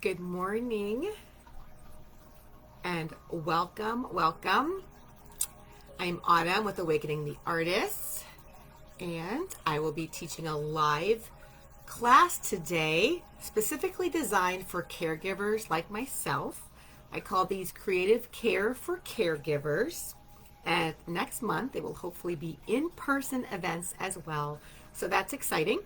Good morning and welcome. I'm Autumn with Awakening the Artists, and I will be teaching a live class today specifically designed for caregivers like myself. I call these Creative Care for Caregivers, and next month they will hopefully be in-person events as well, so that's exciting.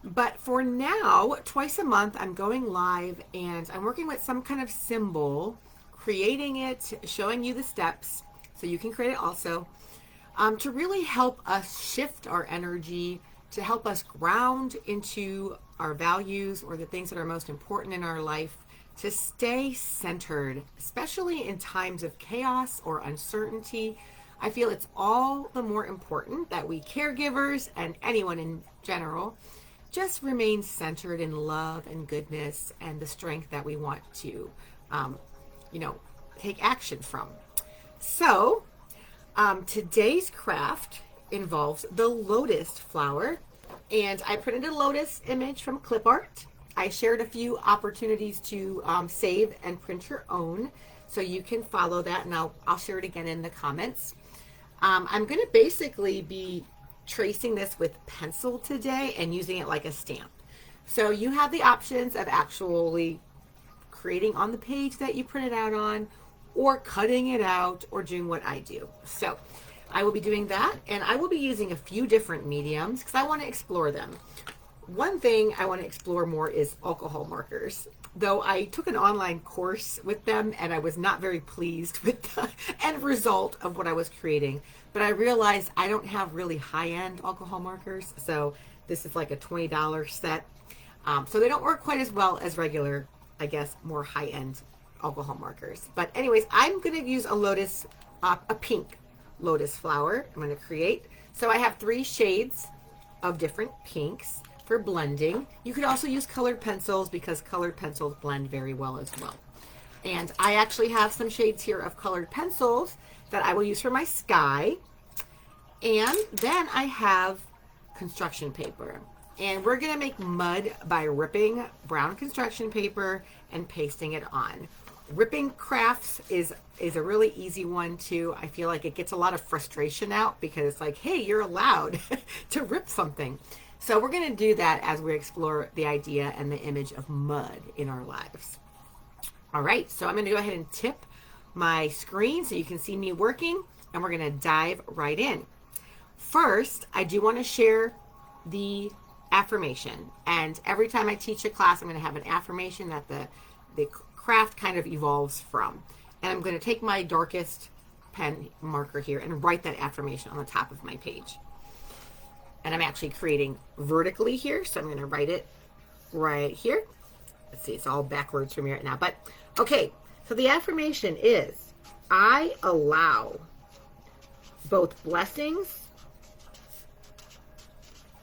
But for now, twice a month, I'm going live and I'm working with some kind of symbol, creating it, showing you the steps so you can create it also, to really help us shift our energy, to help us ground into our values or the things that are most important in our life, to stay centered, especially in times of chaos or uncertainty. I feel it's all the more important that we caregivers and anyone in general just remain centered in love and goodness and the strength that we want to, take action from. So, today's craft involves the lotus flower, and I printed a lotus image from clip art. I shared a few opportunities to save and print your own, so you can follow that, and I'll share it again in the comments. I'm going to basically be tracing this with pencil today and using it like a stamp. So you have the options of actually creating on the page that you printed out on, or cutting it out, or doing what I do. So I will be doing that, and I will be using a few different mediums because I want to explore them. One thing I want to explore more is alcohol markers. Though I took an online course with them and I was not very pleased with the end result of what I was creating. But I realized I don't have really high-end alcohol markers. So this is like a $20 set. So they don't work quite as well as regular, I guess, more high-end alcohol markers. But anyways, I'm going to use a lotus, a pink lotus flower I'm going to create. So I have 3 shades of different pinks for blending. You could also use colored pencils because colored pencils blend very well as well. And I actually have some shades here of colored pencils that I will use for my sky. And then I have construction paper. And we're going to make mud by ripping brown construction paper and pasting it on. Ripping crafts is a really easy one too. I feel like it gets a lot of frustration out because it's like, hey, you're allowed to rip something. So we're going to do that as we explore the idea and the image of mud in our lives. All right, so I'm going to go ahead and tip my screen so you can see me working, and we're going to dive right in. First, I do want to share the affirmation. And every time I teach a class, I'm going to have an affirmation that the craft kind of evolves from. And I'm going to take my darkest pen marker here and write that affirmation on the top of my page. And I'm actually creating vertically here, so I'm going to write it right here. Let's see, it's all backwards from here right now. But, okay, so the affirmation is, I allow both blessings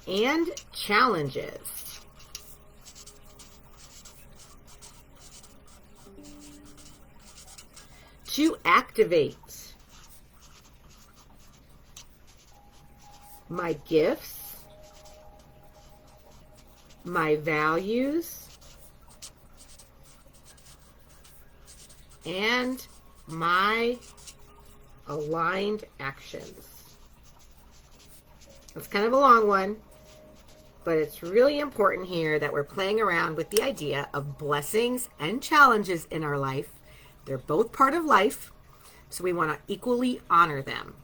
and challenges to activate my gifts, my values, and my aligned actions. It's kind of a long one, but it's really important here that we're playing around with the idea of blessings and challenges in our life. They're both part of life, so we want to equally honor them.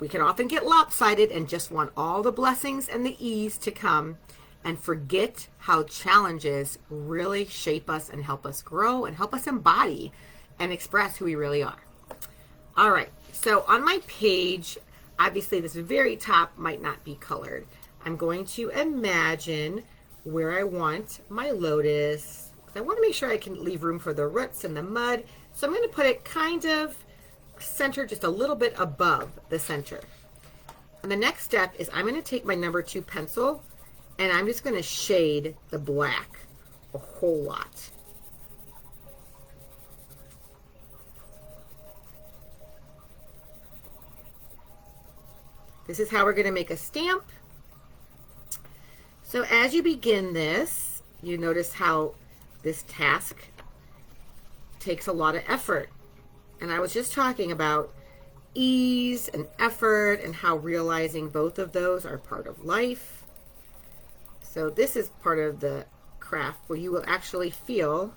We can often get lopsided and just want all the blessings and the ease to come and forget how challenges really shape us and help us grow and help us embody and express who we really are. All right, so on my page, obviously this very top might not be colored. I'm going to imagine where I want my lotus. I want to make sure I can leave room for the roots and the mud. So I'm going to put it kind of centered just a little bit above the center. And the next step is I'm going to take my number 2 pencil and I'm just going to shade the black a whole lot. This is how we're going to make a stamp. So as you begin this, you notice how this task takes a lot of effort. And I was just talking about ease and effort and how realizing both of those are part of life. So this is part of the craft where you will actually feel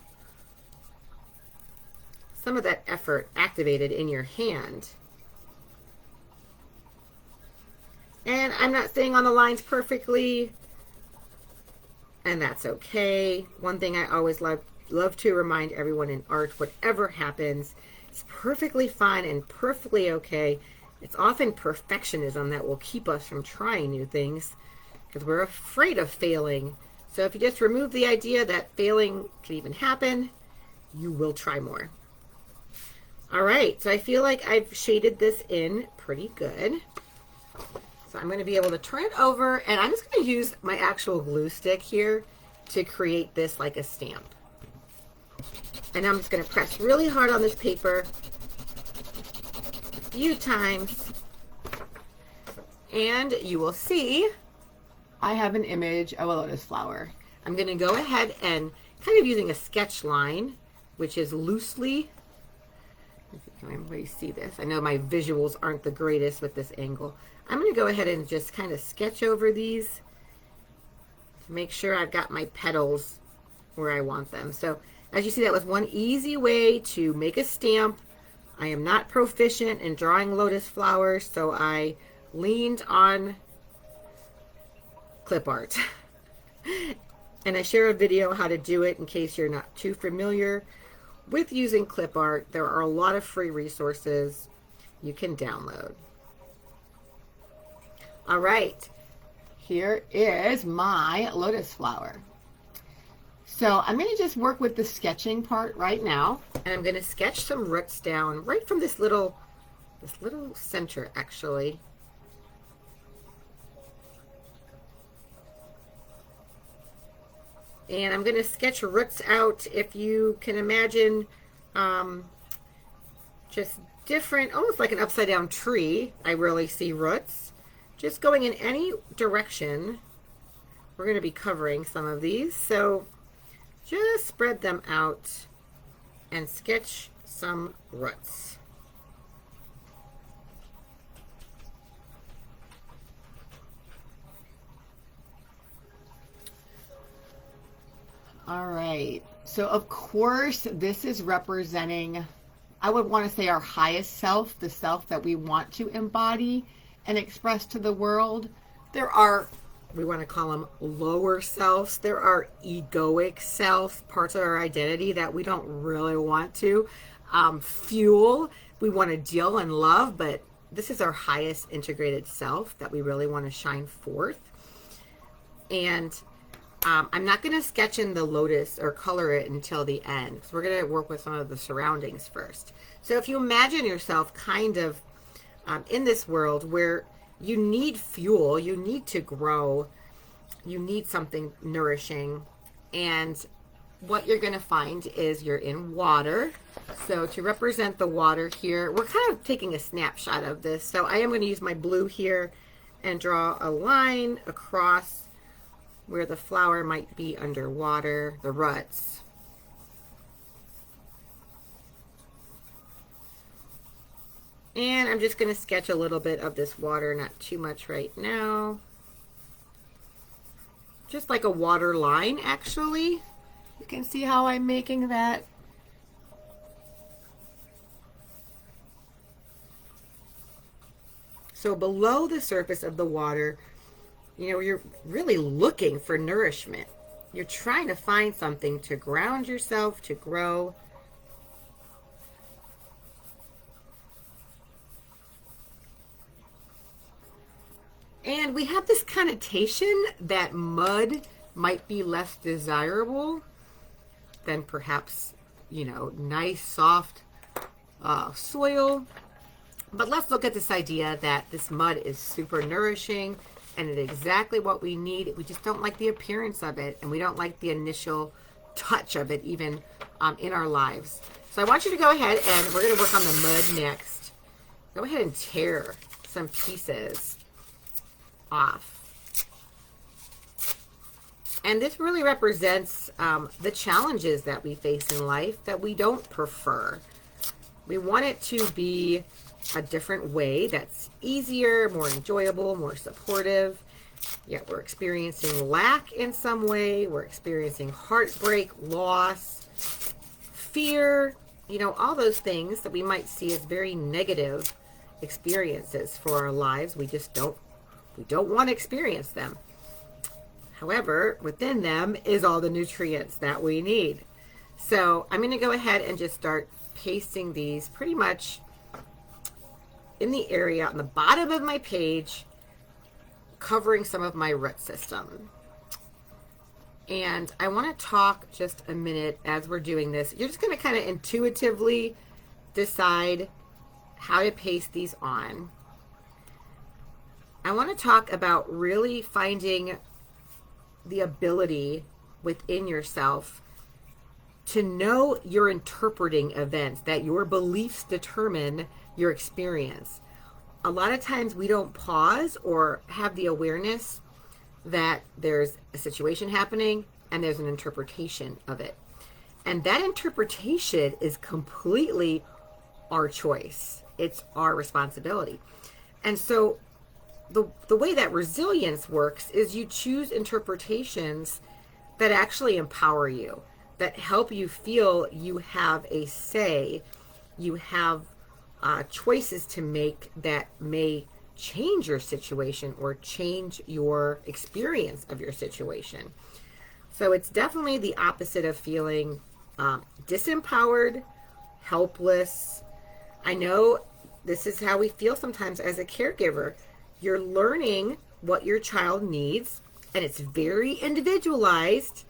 some of that effort activated in your hand. And I'm not staying on the lines perfectly, and that's okay. One thing I always love to remind everyone in art, whatever happens, it's perfectly fine and perfectly okay. It's often perfectionism that will keep us from trying new things because we're afraid of failing. So if you just remove the idea that failing can even happen, you will try more. All right, so I feel like I've shaded this in pretty good. So I'm going to be able to turn it over, and I'm just going to use my actual glue stick here to create this like a stamp. And I'm just going to press really hard on this paper a few times, and you will see I have an image of a lotus flower. I'm going to go ahead and kind of using a sketch line, which is loosely, can everybody see this? I know my visuals aren't the greatest with this angle. I'm going to go ahead and just kind of sketch over these to make sure I've got my petals where I want them. So as you see, that was one easy way to make a stamp. I am not proficient in drawing lotus flowers, so I leaned on clip art. And I share a video how to do it in case you're not too familiar with using clip art. There are a lot of free resources you can download. All right, here is my lotus flower. So I'm going to just work with the sketching part right now, and I'm going to sketch some roots down right from this little center actually. And I'm going to sketch roots out, if you can imagine, just different, almost like an upside down tree. I really see roots just going in any direction. We're going to be covering some of these, so just spread them out and sketch some roots. All right, so of course this is representing, I would want to say, our highest self, the self that we want to embody and express to the world. There are, we want to call them lower selves. There are egoic selves, parts of our identity that we don't really want to fuel. We want to deal and love, but this is our highest integrated self that we really want to shine forth. And I'm not going to sketch in the lotus or color it until the end. So we're going to work with some of the surroundings first. So if you imagine yourself kind of in this world where you need fuel, you need to grow, you need something nourishing, and what you're going to find is you're in water. So to represent the water here, we're kind of taking a snapshot of this. So I am going to use my blue here and draw a line across where the flower might be underwater, the roots. And I'm just going to sketch a little bit of this water, not too much right now. Just like a water line, actually. You can see how I'm making that. So below the surface of the water, you know, you're really looking for nourishment. You're trying to find something to ground yourself, to grow. And we have this connotation that mud might be less desirable than perhaps, you know, nice, soft soil. But let's look at this idea that this mud is super nourishing and it's exactly what we need. We just don't like the appearance of it, and we don't like the initial touch of it even in our lives. So I want you to go ahead, and we're going to work on the mud next. Go ahead and tear some pieces off. And this really represents the challenges that we face in life that we don't prefer. We want it to be a different way that's easier, more enjoyable, more supportive. Yet we're experiencing lack in some way. We're experiencing heartbreak, loss, fear, all those things that we might see as very negative experiences for our lives. We don't want to experience them. However, within them is all the nutrients that we need. So I'm going to go ahead and just start pasting these pretty much in the area on the bottom of my page, covering some of my root system. And I want to talk just a minute as we're doing this. You're just going to kind of intuitively decide how to paste these on. I want to talk about really finding the ability within yourself to know you're interpreting events, that your beliefs determine your experience. A lot of times we don't pause or have the awareness that there's a situation happening and there's an interpretation of it. And that interpretation is completely our choice. It's our responsibility. And so the way that resilience works is you choose interpretations that actually empower you, that help you feel you have a say, you have choices to make that may change your situation or change your experience of your situation. So it's definitely the opposite of feeling disempowered, helpless. I know this is how we feel sometimes as a caregiver. You're learning what your child needs, and it's very individualized.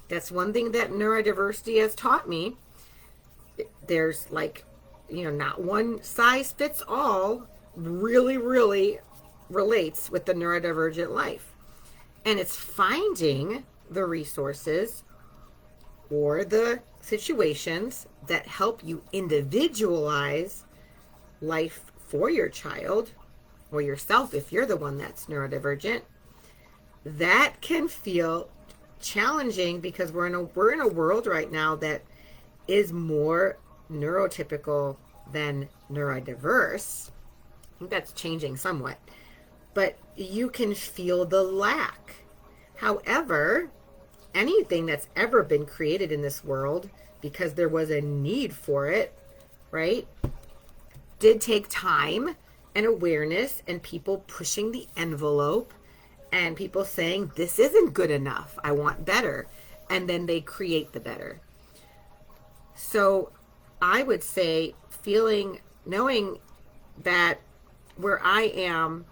That's one thing that neurodiversity has taught me. There's not one size fits all really relates with the neurodivergent life. And it's finding the resources or the situations that help you individualize life for your child or yourself if you're the one that's neurodivergent. That can feel challenging because we're in a world right now that is more neurotypical than neurodiverse. I think that's changing somewhat, but you can feel the lack. However, anything that's ever been created in this world, because there was a need for it, right, did take time and awareness and people pushing the envelope and people saying, this isn't good enough, I want better. And then they create the better. So I would say knowing that where I am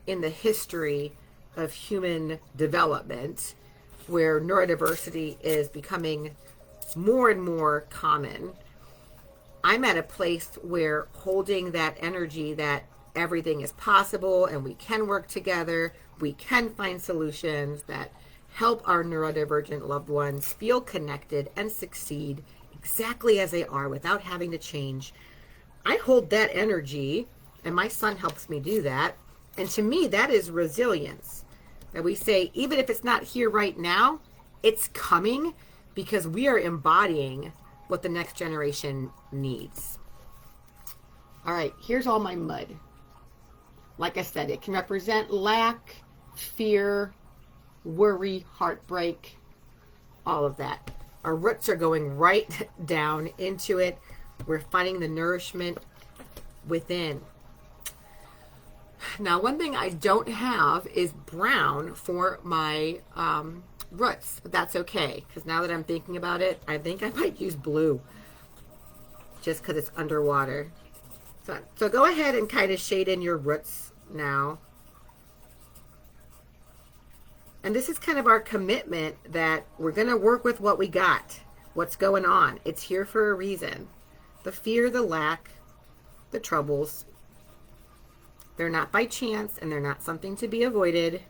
in the history of human development, where neurodiversity is becoming more and more common, I'm at a place where holding that energy that everything is possible and we can work together, we can find solutions that help our neurodivergent loved ones feel connected and succeed exactly as they are without having to change. I hold that energy, and my son helps me do that. And to me, that is resilience. That we say, even if it's not here right now, it's coming because we are embodying what the next generation needs. All right, here's all my mud. Like I said, it can represent lack, fear, worry, heartbreak, all of that. Our roots are going right down into it. We're finding the nourishment within. Now, one thing I don't have is brown for my roots, but that's okay, because now that I'm thinking about it, I think I might use blue just because it's underwater. So go ahead and kind of shade in your roots now. And this is kind of our commitment that we're going to work with what we got, what's going on. It's here for a reason. The fear, the lack, the troubles, they're not by chance and they're not something to be avoided.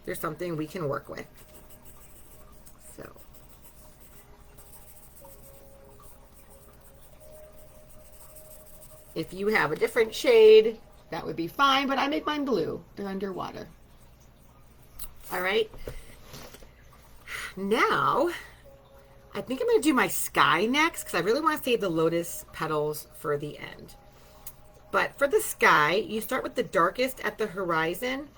They're something we can work with. So, if you have a different shade, that would be fine, but I make mine blue. They're underwater. All right. now I think I'm going to do my sky next because I really want to save the lotus petals for the end. But for the sky, you start with the darkest at the horizon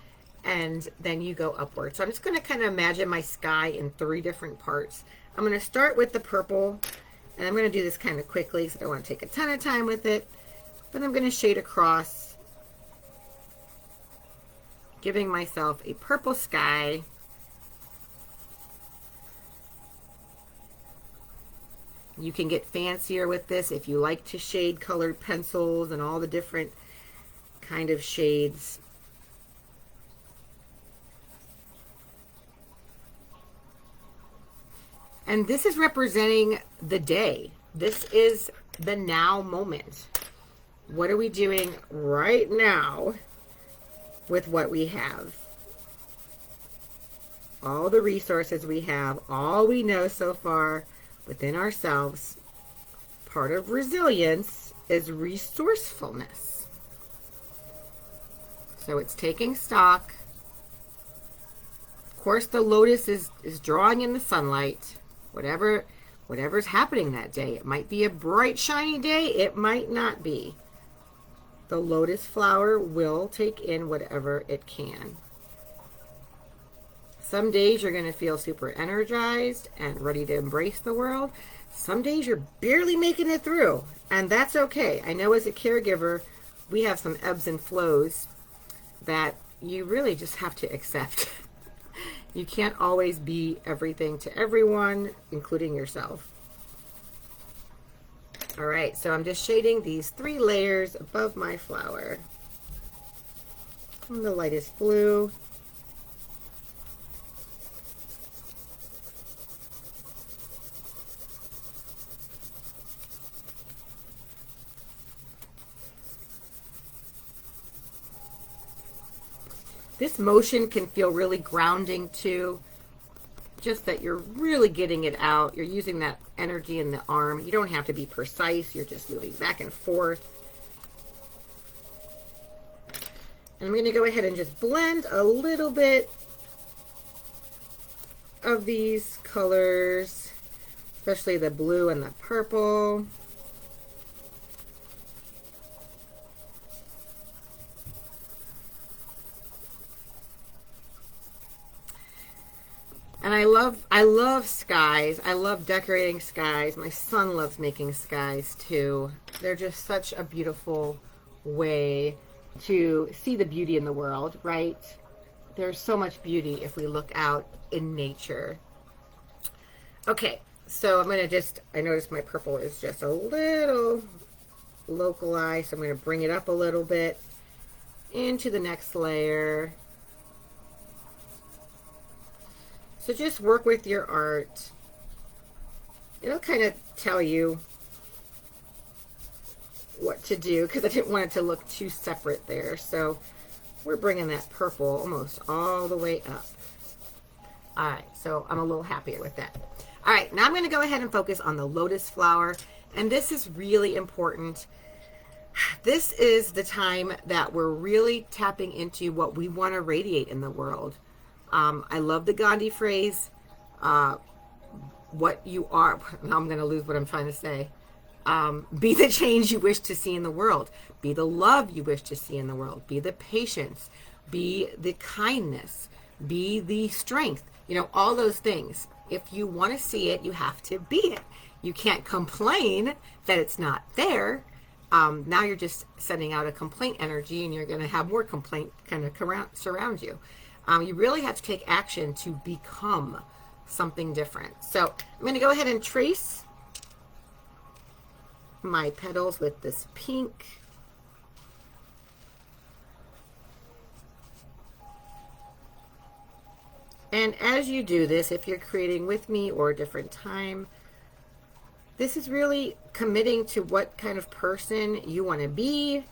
and then you go upward. So I'm just going to kind of imagine my sky in 3 different parts. I'm going to start with the purple, and I'm going to do this kind of quickly because I don't want to take a ton of time with it. But I'm going to shade across, giving myself a purple sky. You can get fancier with this if you like to shade colored pencils and all the different kind of shades. And this is representing the day. This is the now moment. What are we doing right now with what we have? All the resources we have, all we know so far within ourselves. Part of resilience is resourcefulness. So it's taking stock. Of course, the lotus is drawing in the sunlight. Whatever's happening that day. It might be a bright, shiny day. It might not be. The lotus flower will take in whatever it can. Some days you're going to feel super energized and ready to embrace the world. Some days you're barely making it through, and that's okay. I know as a caregiver, we have some ebbs and flows that you really just have to accept. You can't always be everything to everyone, including yourself. All right, so I'm just shading these 3 layers above my flower. And the lightest blue. This motion can feel really grounding too. Just that you're really getting it out. You're using that energy in the arm. You don't have to be precise. You're just moving back and forth. And I'm going to go ahead and just blend a little bit of these colors, especially the blue and the purple. And I love skies. I love decorating skies. My son loves making skies too. They're just such a beautiful way to see the beauty in the world, right? There's so much beauty if we look out in nature. Okay, so I'm going to I noticed my purple is just a little localized, so I'm going to bring it up a little bit into the next layer. So just work with your art. It'll kind of tell you what to do because I didn't want it to look too separate there. So we're bringing that purple almost all the way up. All right, so I'm a little happier with that. All right, now I'm going to go ahead and focus on the lotus flower. And this is really important. This is the time that we're really tapping into what we want to radiate in the world. I love the Gandhi phrase, what you are. Now I'm going to lose what I'm trying to say. Be the change you wish to see in the world. Be the love you wish to see in the world. Be the patience. Be the kindness. Be the strength. You know, all those things. If you want to see it, you have to be it. You can't complain that it's not there. Now you're just sending out a complaint energy, and you're going to have more complaint kind of surround you. You really have to take action to become something different. So I'm going to go ahead and trace my petals with this pink. And as you do this, if you're creating with me or a different time, this is really committing to what kind of person you want to be.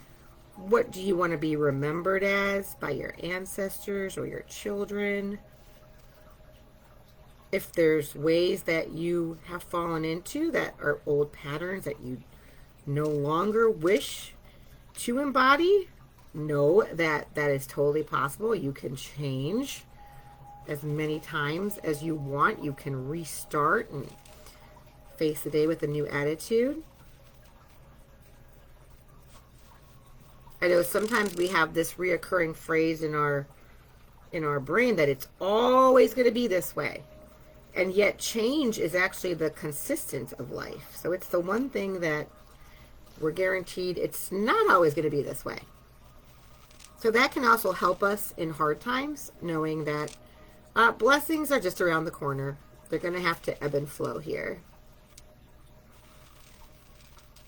What do you want to be remembered as by your ancestors or your children? If there's ways that you have fallen into that are old patterns that you no longer wish to embody, know that that is totally possible. You can change. as many times as you want. You can restart and face the day with a new attitude. I know sometimes we have this reoccurring phrase in our brain that it's always going to be this way. And yet change is actually the consistent of life. So it's the one thing that we're guaranteed it's not always going to be this way. So that can also help us in hard times, knowing that blessings are just around the corner. They're going to have to ebb and flow here.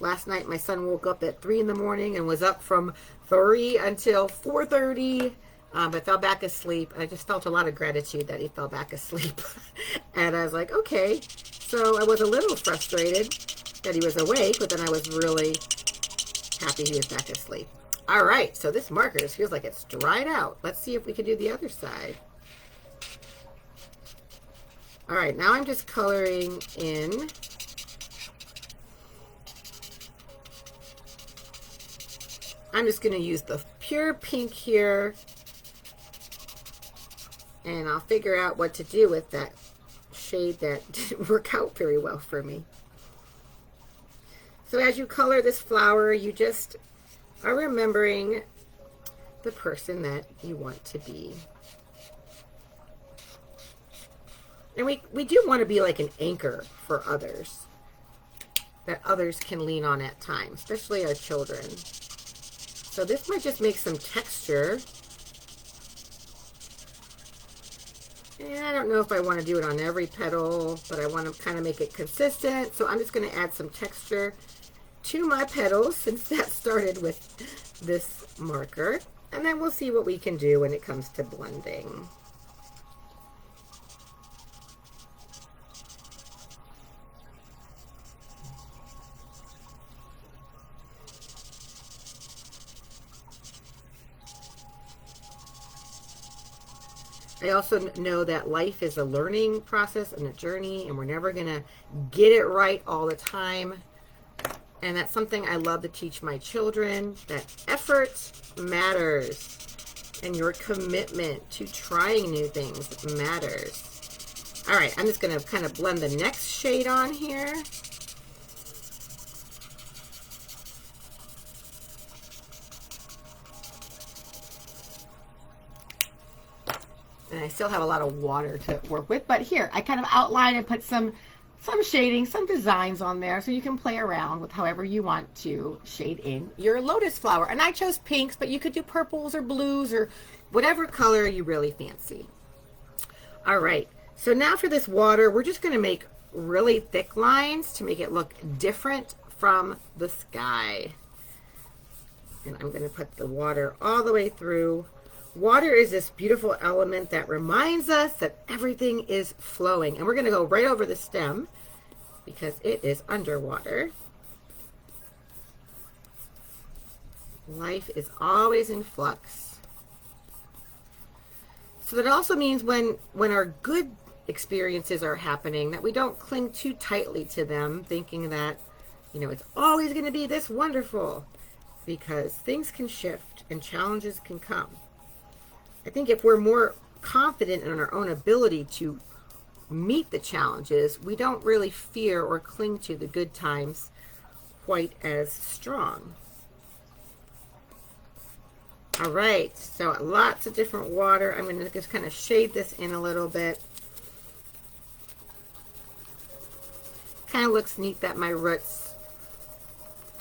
Last night, my son woke up at 3 in the morning and was up from 3 until 4:30, but fell back asleep. I just felt a lot of gratitude that he fell back asleep. And I was like, okay. So I was a little frustrated that he was awake, but then I was really happy he was back asleep. All right, so this marker feels like it's dried out. Let's see if we can do the other side. All right, now I'm just coloring in. I'm just going to use the pure pink here, and I'll figure out what to do with that shade that didn't work out very well for me. So as you color this flower, you just are remembering the person that you want to be. And we do want to be like an anchor for others, that others can lean on at times, especially our children. So this might just make some texture. And I don't know if I want to do it on every petal, but I want to kind of make it consistent. So I'm just going to add some texture to my petals, since that started with this marker. And then we'll see what we can do when it comes to blending. I also know that life is a learning process and a journey, and we're never going to get it right all the time. And that's something I love to teach my children, that effort matters, and your commitment to trying new things matters. All right, I'm just going to kind of blend the next shade on here. And I still have a lot of water to work with, but here I kind of outline and put some shading, some designs on there, so you can play around with however you want to shade in your lotus flower. And I chose pinks, but you could do purples or blues or whatever color you really fancy. All right, so now for this water, we're just going to make really thick lines to make it look different from the sky. And I'm going to put the water all the way through. Water is this beautiful element that reminds us that everything is flowing. And we're going to go right over the stem because it is underwater. Life is always in flux. So that also means when our good experiences are happening, that we don't cling too tightly to them, thinking that, you know, it's always going to be this wonderful, because things can shift and challenges can come. I think if we're more confident in our own ability to meet the challenges, we don't really fear or cling to the good times quite as strong. All right, so lots of different water. I'm going to just kind of shade this in a little bit. Kind of looks neat that my roots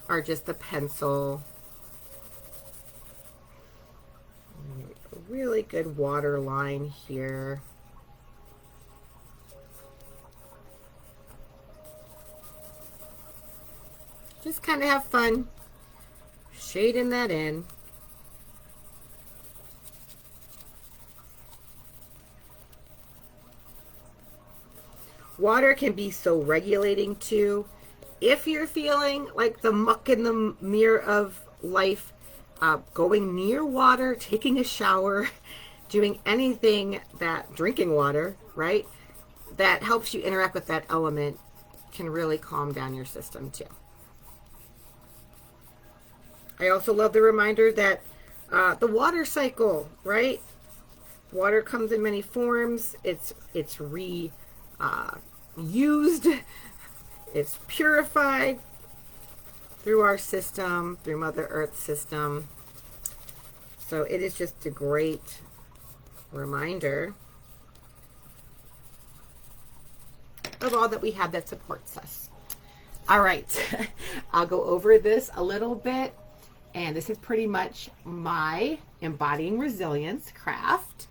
are just a pencil. Really good water line here. Just kind of have fun shading that in. Water can be so regulating too. If you're feeling like the muck and the mirror of life, going near water, taking a shower, doing anything that, drinking water, right, that helps you interact with that element can really calm down your system too. I also love the reminder that the water cycle, right? Water comes in many forms. It's reused. It's purified through our system, through Mother Earth's system. So it is just a great reminder of all that we have that supports us. All right, I'll go over this a little bit. And this is pretty much my Embodying Resilience craft.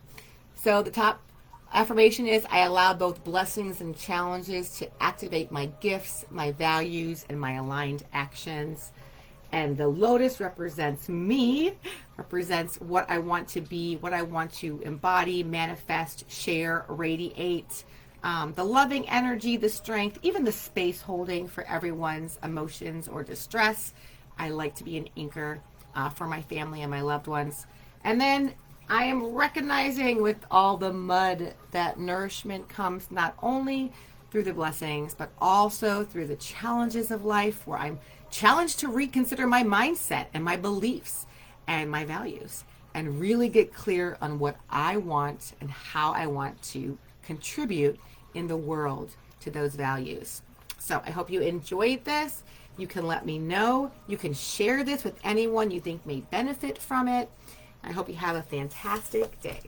So the top affirmation is, I allow both blessings and challenges to activate my gifts, my values, and my aligned actions. And the lotus represents me, represents what I want to be, what I want to embody, manifest, share, radiate. The loving energy, the strength, even the space holding for everyone's emotions or distress. I like to be an anchor for my family and my loved ones. And then I am recognizing with all the mud that nourishment comes not only through the blessings, but also through the challenges of life, where I'm challenged to reconsider my mindset and my beliefs and my values and really get clear on what I want and how I want to contribute in the world to those values. So I hope you enjoyed this. You can let me know. You can share this with anyone you think may benefit from it. I hope you have a fantastic day.